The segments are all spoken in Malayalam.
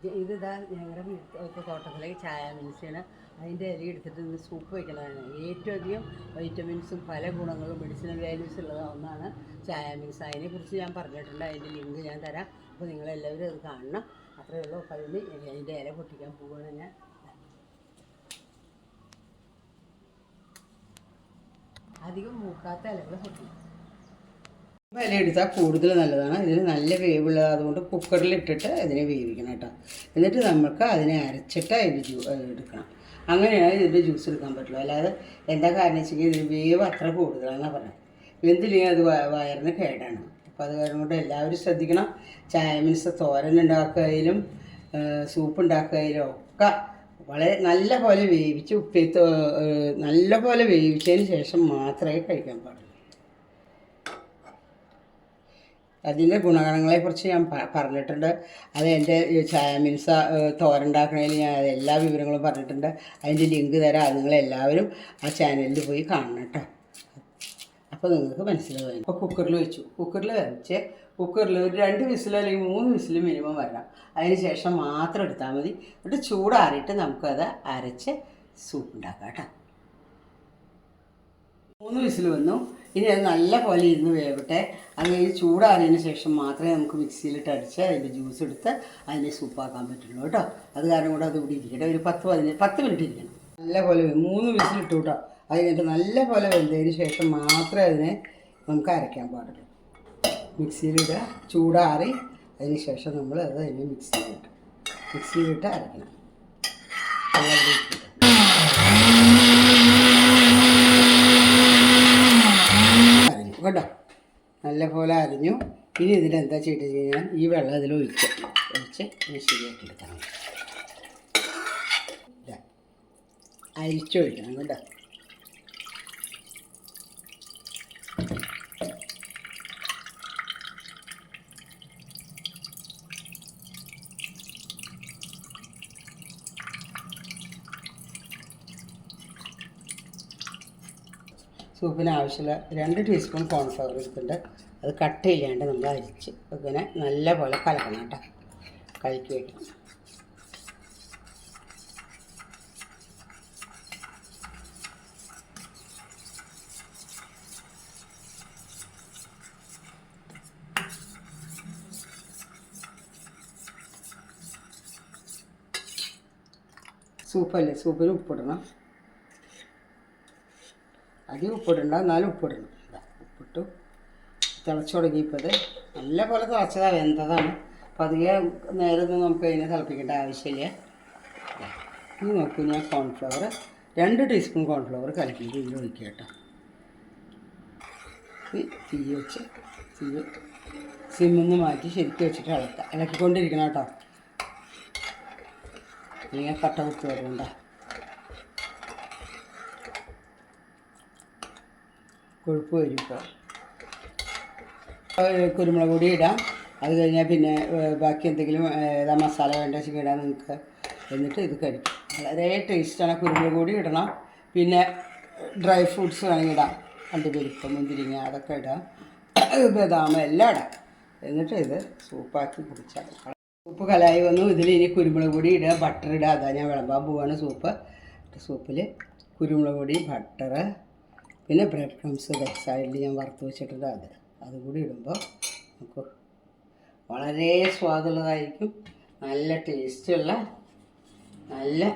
ഇതിതാ ഞങ്ങളുടെ വീട്ടിൽ തോട്ടത്തിലേക്ക് ചായ മീൻസാണ്. അതിൻ്റെ ഇല എടുത്തിട്ട് ഇന്ന് സൂപ്പ് വയ്ക്കുന്നതാണ്. ഏറ്റവും അധികം വൈറ്റമിൻസും പല ഗുണങ്ങളും മെഡിസിനൽ വാല്യൂസ് ഉള്ള ഒന്നാണ് ചായ മീൻസ്. അതിനെക്കുറിച്ച് ഞാൻ പറഞ്ഞിട്ടുണ്ട്. അതിൻ്റെ ലിങ്ക് ഞാൻ തരാം. അപ്പോൾ നിങ്ങളെല്ലാവരും അത് കാണണം. അത്രയേ ഉള്ളൂ. അപ്പോൾ അതിൻ്റെ ഇല പൊട്ടിക്കാൻ പോവുകയാണ് ഞാൻ. അധികം മൂക്കാത്ത ഇലകൾ പൊട്ടിക്കും. ഇല എടുത്താൽ കൂടുതൽ നല്ലതാണ്. ഇതിന് നല്ല വേവുള്ളത്, അതുകൊണ്ട് കുക്കറിലിട്ടിട്ട് അതിനെ വേവിക്കണം കേട്ടോ. എന്നിട്ട് നമുക്ക് അതിനെ അരച്ചിട്ട് അതിൻ്റെ എടുക്കണം. അങ്ങനെയാണ് ഇതിൻ്റെ ജ്യൂസ് എടുക്കാൻ പറ്റുള്ളൂ. അല്ലാതെ എന്താ കാരണം വെച്ചെങ്കിൽ ഇതിന് വേവ് അത്ര കൂടുതലാണെന്നാണ് പറഞ്ഞത്. വെന്തില്ലെങ്കിൽ അത് വയറിന് കേടാണ്. അപ്പോൾ അത് കാരണം കൊണ്ട് എല്ലാവരും ശ്രദ്ധിക്കണം. ചായ മീൻസ് തോരൻ ഉണ്ടാക്കുകയിലും സൂപ്പ് ഉണ്ടാക്കുകയിലും ഒക്കെ വളരെ നല്ല പോലെ വേവിച്ച് നല്ല പോലെ വേവിച്ചതിന് ശേഷം മാത്രമേ കഴിക്കാൻ പാടുള്ളൂ. അതിൻ്റെ ഗുണഗണങ്ങളെക്കുറിച്ച് ഞാൻ പറഞ്ഞിട്ടുണ്ട്. അത് എൻ്റെ ചായ മീൻസ് തോരനുണ്ടാക്കണതിൽ ഞാൻ എല്ലാ വിവരങ്ങളും പറഞ്ഞിട്ടുണ്ട്. അതിൻ്റെ ലിങ്ക് തരാം. അത് നിങ്ങളെല്ലാവരും ആ ചാനലിൽ പോയി കാണണം കേട്ടോ. അപ്പോൾ നിങ്ങൾക്ക് മനസ്സിലാവും. അപ്പോൾ കുക്കറിൽ വെച്ചു. കുക്കറിൽ വെച്ച് കുക്കറിൽ ഒരു 2 വിസിൽ അല്ലെങ്കിൽ 3 വിസിൽ മിനിമം വരണം. അതിന് ശേഷം മാത്രം എടുത്താൽ മതി. എന്നിട്ട് ചൂടാറിയിട്ട് നമുക്കത് അരച്ച് സൂപ്പ് ഉണ്ടാക്കാം കേട്ടോ. 3 വിസിൽ വന്നു. ഇനി അത് നല്ല പോലെ ഇരുന്ന് വേവട്ടെ. അത് കഴിഞ്ഞ് ചൂടാറിയതിന് ശേഷം മാത്രമേ നമുക്ക് മിക്സിയിലിട്ട് അടിച്ച് അതിൻ്റെ ജ്യൂസ് എടുത്ത് അതിനെ സൂപ്പാക്കാൻ പറ്റുള്ളൂ കേട്ടോ. അത് കാരണം കൂടെ അത് ഇവിടെ ഇരിക്കട്ടെ. ഒരു 10 മിനിറ്റ് ഇരിക്കണം. നല്ല പോലെ 3 വിസിലിട്ടു കേട്ടോ. അത് കഴിഞ്ഞിട്ട് നല്ല പോലെ വെന്തതിന് ശേഷം മാത്രമേ അതിനെ നമുക്ക് അരയ്ക്കാൻ പാടുള്ളൂ. മിക്സിയിലിടുക, ചൂടാറി അതിന് ശേഷം നമ്മൾ അത് അതിനെ മിക്സിയിലിട്ട് അരയ്ക്കണം. കേട്ടോ, നല്ല പോലെ അരിഞ്ഞു. ഇനി ഇതിലെന്താ ചെയ്തിട്ട് കഴിഞ്ഞാൽ ഈ വെള്ളം ഇതിൽ ഒഴിച്ച് ഇത് ശരിയാക്കി എടുക്കണം. അരിച്ചൊഴിക്കണം കേട്ടോ. സൂപ്പിന് ആവശ്യമുള്ള 2 ടീസ്പൂൺ കോൺഫ്ലവർ എടുത്തിട്ടുണ്ട്. അത് കട്ട് ചെയ്യാണ്ട് നമ്മൾ അരിച്ച് ഇങ്ങനെ നല്ല പോലെ കലക്കണം കേട്ടോ. കലക്കി വയ്ക്കണം. സൂപ്പല്ലേ, സൂപ്പിന് ഉപ്പിടണം. അധികം ഉപ്പിടണ്ട, എന്നാലും ഉപ്പിടണം. ഉപ്പിട്ടു. തിളച്ച് തുടങ്ങിയപ്പോൾ നല്ല പോലെ തിളച്ചതാണ്, വെന്തതാണ്. അപ്പോൾ അധികം നേരമൊന്നും നമുക്ക് അതിനെ തിളപ്പിക്കേണ്ട ആവശ്യമില്ല. ഇനി നോക്കൂ, ഞാൻ കോൺഫ്ലവർ 2 ടീസ്പൂൺ കോൺഫ്ലവർ കലക്കിയിട്ട് ഇതിൽ ഒഴിക്കുക കേട്ടോ. തീ വെച്ച് സിമ്മിന്ന് മാറ്റി ശരിക്കും വെച്ചിട്ട് ഇളക്കിക്കൊണ്ടിരിക്കണം കേട്ടോ. ഇങ്ങനെ കട്ട കുത്തി വരുന്നുണ്ടോ. കൊഴുപ്പ് വരും. ഇപ്പോൾ കുരുമുളക് പൊടി ഇടാം. അത് കഴിഞ്ഞാൽ പിന്നെ ബാക്കി എന്തെങ്കിലും ഏതാ മസാല വേണ്ട വെച്ചാൽ ഇടാം നിങ്ങൾക്ക്. എന്നിട്ട് ഇത് കഴിക്കും. വളരെ ടേസ്റ്റാണ്. കുരുമുളക് പൊടി ഇടണം. പിന്നെ ഡ്രൈ ഫ്രൂട്ട്സ് വേണമെങ്കിൽ ഇടാം. അണ്ടിപ്പരിപ്പ്, മുന്തിരിങ്ങ അതൊക്കെ ഇടാം. ബദാം എല്ലാം ഇടാം. എന്നിട്ട് ഇത് സൂപ്പാക്കി കുടിച്ചാൽ സൂപ്പ് കലായി വന്നു. ഇതിൽ ഇനി കുരുമുളക് പൊടി ഇടുക, ബട്ടർ ഇടുക. അതാ ഞാൻ വിളമ്പാൻ പോവാണ് സൂപ്പ്. സൂപ്പിൽ കുരുമുളക് പൊടി, ബട്ടർ, പിന്നെ ബ്രെഡ് ക്രംസ് സൈഡിൽ ഞാൻ വറുത്ത് വെച്ചിട്ടുണ്ട്. അതുകൂടി ഇടുമ്പോൾ നമുക്ക് വളരെ സ്വാദുള്ളതായിരിക്കും. നല്ല ടേസ്റ്റുള്ള നല്ല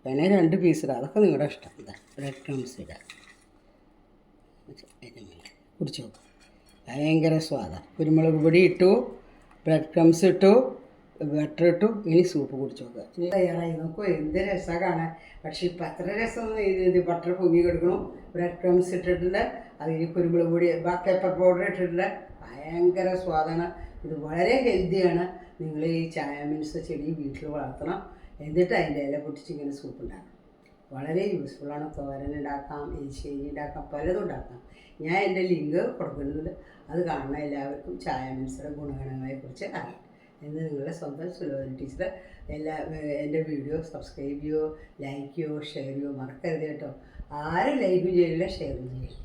പിന്നെ 2 പീസ് ഇടാം. അതൊക്കെ നിങ്ങളുടെ ഇഷ്ടം. ബ്രെഡ് ക്രംസ് ഇടാം. കുടിച്ചു നോക്കും. ഭയങ്കര സ്വാദാണ്. കുരുമുളക് പൊടി ഇട്ടു, ബ്രെഡ് ക്രംസ് ഇട്ടു, ബട്ടർ ഇട്ടു. ഇനി സൂപ്പ് കുടിച്ചു നോക്കുക. ഇനി തയ്യാറായി നോക്കൂ. എന്ത് രസമാണ് കാണാൻ. പക്ഷേ ഇപ്പം അത്ര രസമൊന്നും ഇത് ബട്ടർ പൊങ്ങി കിടക്കണം. ബ്രെഡ് ക്രംസ് ഇട്ടിട്ടുണ്ട്. അതിന് കുരുമുളക് പൊടി, പെപ്പർ പൗഡർ ഇട്ടിട്ടുണ്ട്. ഭയങ്കര സ്വാദാണ്. ഇത് വളരെ ഹെൽത്തിയാണ്. നിങ്ങൾ ഈ ചായ മീൻസ് ചെടി വീട്ടിൽ വളർത്തണം. എന്നിട്ട് അതിൻ്റെ ഇല പൊട്ടിച്ച് ഇങ്ങനെ സൂപ്പ് ഉണ്ടാക്കണം. വളരെ യൂസ്ഫുള്ളാണ്. തോരൻ ഉണ്ടാക്കാം, എരിശ്ശേരി ഉണ്ടാക്കാം, പലതും ഉണ്ടാക്കാം. ഞാൻ എൻ്റെ ലിങ്ക് കൊടുക്കുന്നുണ്ട്. അത് കാണുന്ന എല്ലാവർക്കും ചായ മീൻസിൻ്റെ ഗുണഗണങ്ങളെക്കുറിച്ച് അറിയാം. എന്ന് നിങ്ങളുടെ സ്വന്തം സുലോചന ടീച്ചർ. എൻ്റെ വീഡിയോ സബ്സ്ക്രൈബ് ചെയ്യുമോ, ലൈക്ക് ചെയ്യുമോ, ഷെയർ ചെയ്യുമോ മറക്കരുത് കേട്ടോ. ആരും ലൈക്കും ചെയ്യില്ല, ഷെയറും ചെയ്യില്ല.